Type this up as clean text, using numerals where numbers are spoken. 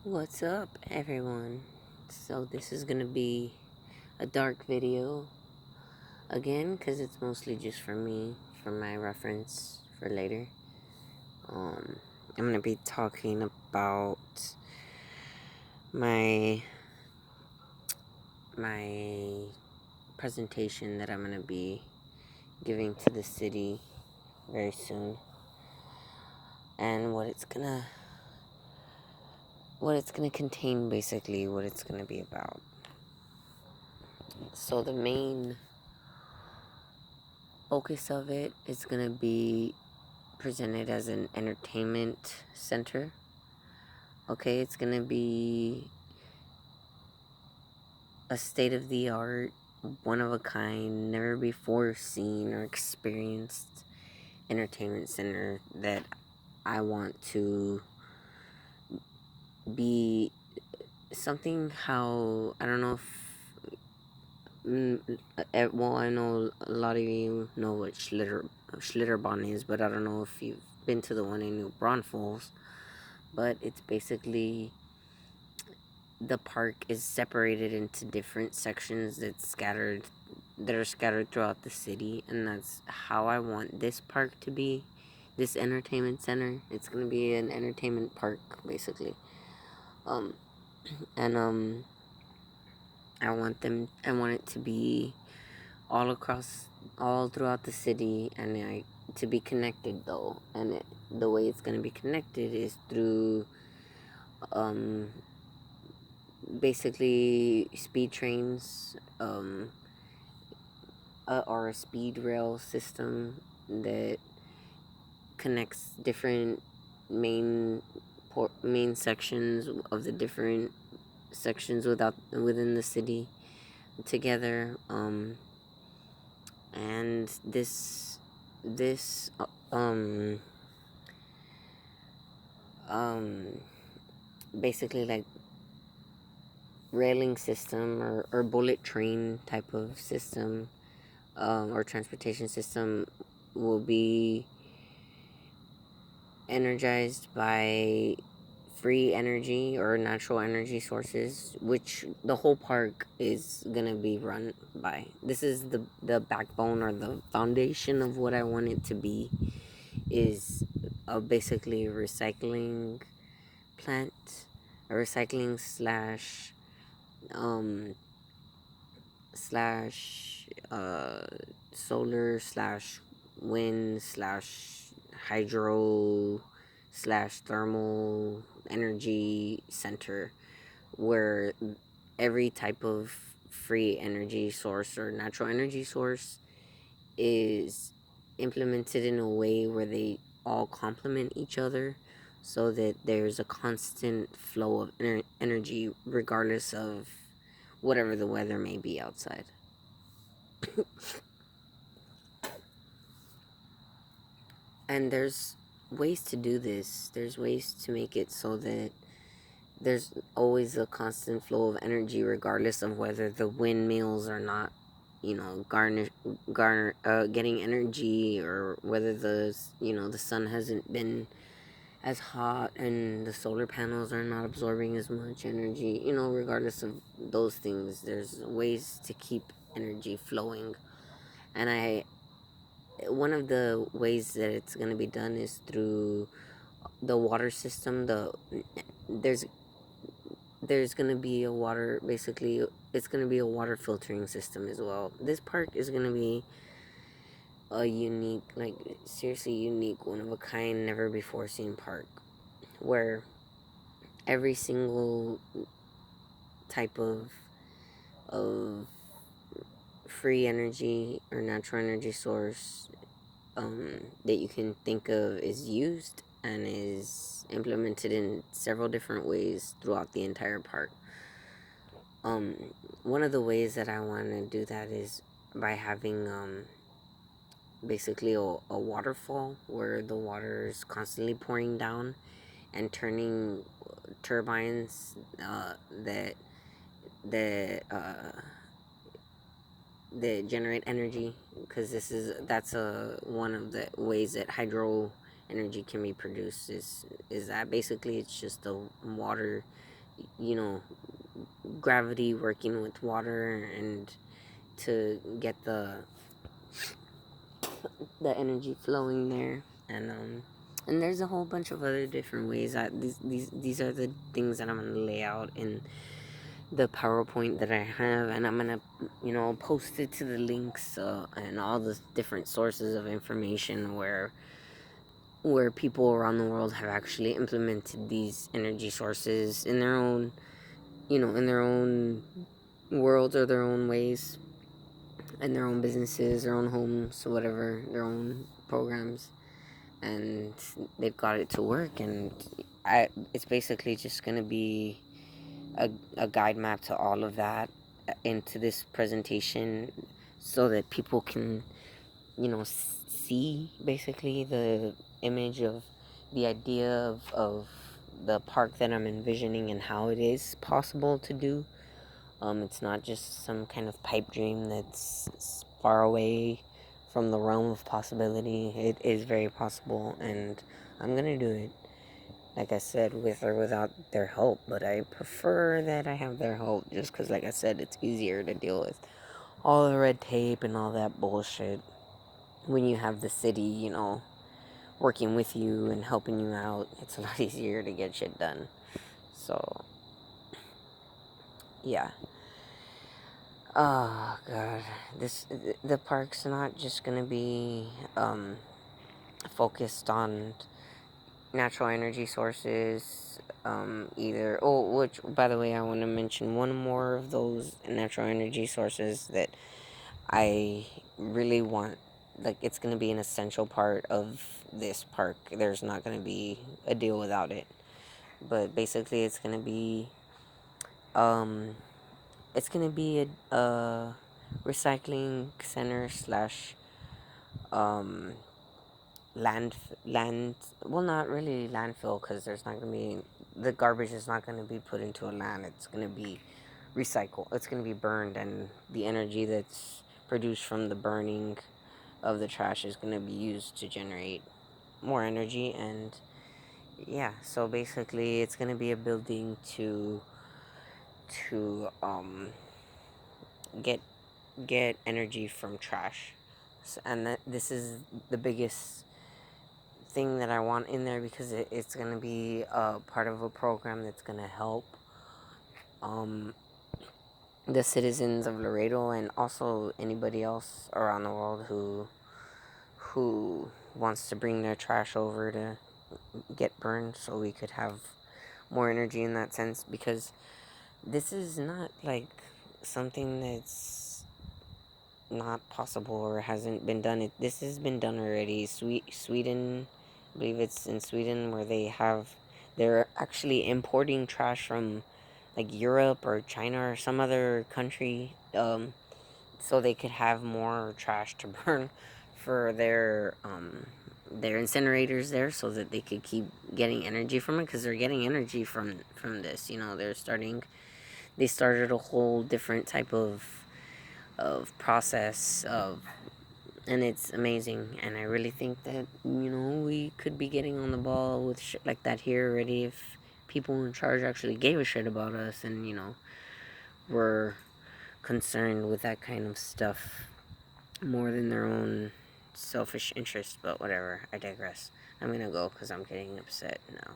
What's up, everyone? So, this is gonna be a dark video again because it's mostly just for me, for my reference for later. I'm gonna be talking about my my presentation that I'm gonna be giving to the city very soon, and what it's gonna contain, basically what it's gonna be about. So the main focus of it is gonna be presented as an entertainment center. Okay, it's gonna be a state of the art, one of a kind, never before seen or experienced entertainment center that I want to be something how, I don't know if, well, I know a lot of you know what Schlitterbahn is, but I don't know if you've been to the one in New Braunfels. But it's basically, the park is separated into different sections that are scattered throughout the city, and that's how I want this park to be. This entertainment center, it's gonna be an entertainment park, basically. Um, and I want it to be all throughout the city, and to be connected though. And the way it's gonna be connected is through um basically speed trains, or a speed rail system that connects different main main sections of the different sections within the city together. And this um basically like railing system, or bullet train type of system, or transportation system, will be energized by free energy or natural energy sources, which the whole park is gonna be run by. This is the backbone or the foundation of what I want it to be. Is basically a recycling plant, a recycling um slash solar slash wind slash hydro slash thermal energy center, where every type of free energy source or natural energy source is implemented in a way where they all complement each other, so that there's a constant flow of energy regardless of whatever the weather may be outside. And there's ways to do this. There's ways to make it so that there's always a constant flow of energy, regardless of whether the windmills are not, getting energy, or whether the sun hasn't been as hot and the solar panels are not absorbing as much energy. Regardless of those things, there's ways to keep energy flowing. And one of the ways that it's going to be done is through the water system. There's there's going to be a water, basically it's going to be a water filtering system as well. This park is going to be a unique, like seriously unique, one of a kind, never before seen park, where every single type of free energy or natural energy source that you can think of is used and is implemented in several different ways throughout the entire park. One of the ways that I want to do that is by having basically a waterfall where the water is constantly pouring down and turning turbines that that uh, that generate energy, because that's one of the ways that hydro energy can be produced, is that basically it's just the water you know, gravity working with water and to get the energy flowing there. And there's a whole bunch of other different ways that these are the things that I'm gonna lay out in the PowerPoint that I have, and I'm gonna, post it to the links and all the different sources of information where people around the world have actually implemented these energy sources in their own, in their own worlds or their own ways, in their own businesses, their own homes, whatever, their own programs, and they've got it to work. And it's basically just gonna be a guide map to all of that into this presentation so that people can, see basically the image of the idea of the park that I'm envisioning and how it is possible to do. It's not just some kind of pipe dream that's far away from the realm of possibility. It is very possible, and I'm gonna do it. Like I said, with or without their help, but I prefer that I have their help just because, like I said, it's easier to deal with all the red tape and all that bullshit when you have the city, working with you and helping you out. It's a lot easier to get shit done. So, yeah. Oh god, the park's not just gonna be focused on natural energy sources either. Oh, which by the way, I want to mention one more of those natural energy sources that I really want. Like, it's gonna be an essential part of this park. There's not gonna be a deal without it. But basically, um it's gonna be a recycling center slash um land, well, not really landfill, because there's not gonna be, the garbage is not gonna be put into a land. It's gonna be recycled, it's gonna be burned, and the energy that's produced from the burning of the trash is gonna be used to generate more energy. And yeah, so basically it's gonna be a building to get get energy from trash. And this is the biggest thing that I want in there, because it's going to be part of a program that's going to help um, the citizens of Laredo, and also anybody else around the world who wants to bring their trash over to get burned, so we could have more energy in that sense. Because this is not like something that's not possible or hasn't been done. This has been done already. Sweden, I believe it's in Sweden, where they're actually importing trash from like Europe or China or some other country, so they could have more trash to burn for their incinerators there, so that they could keep getting energy from it, because they're getting energy from this. They started a whole different type of process of, and it's amazing. And I really think that we could be getting on the ball with shit like that here already, if people in charge actually gave a shit about us, and were concerned with that kind of stuff more than their own selfish interest. But whatever, I digress. I'm gonna go because I'm getting upset now.